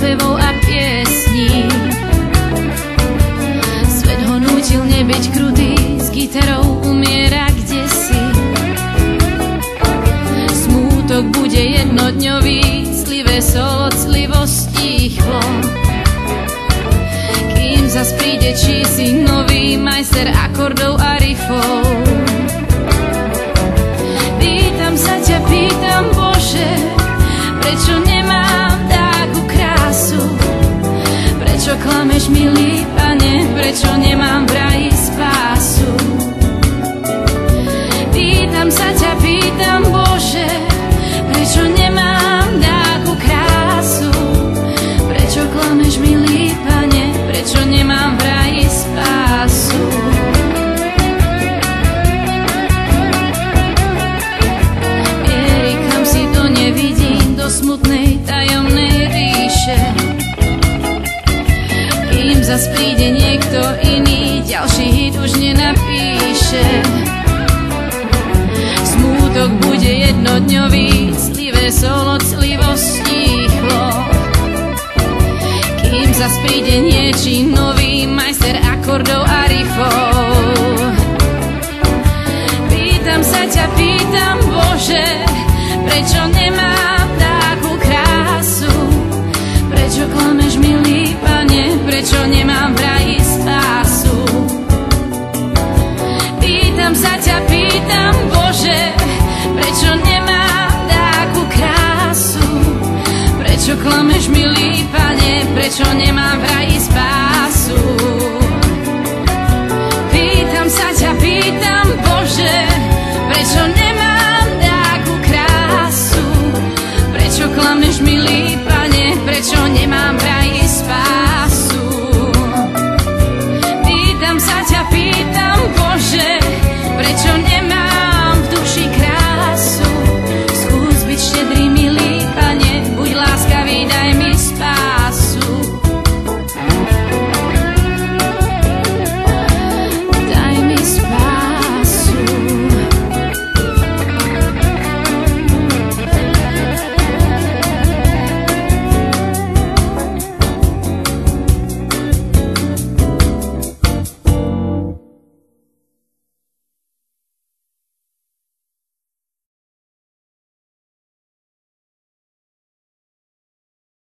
spevov a piesní. Svet ho nútil nebyť krutý, s gitarou umiera kdesi. Smútok bude jednodňový, slivé solo clivo stíchlo. Kým zas príde čísi nový majster akordov a riffov. Pýtam sa ťa, pýtam Bože, prečo nemám takú krásu? Prečo klameš, milý Pane, prečo nemám v raji spásu? Pýtam sa ťa, pýtam Bože, prečo nemám takú krásu? Prečo klameš, milý Pane, prečo nemám v raji spásu? Mierí, kam si to nevidím, do smutnej tajomnej ríše. Kým zas príde niekto iný, ďalší hit už nenapíše. Smútok bude jednodňový, slivé solo clivo stíchlo. Kým zas príde niečí nový majster akordov a riffov. Pýtam sa ťa, pýtam Bože, prečo nemám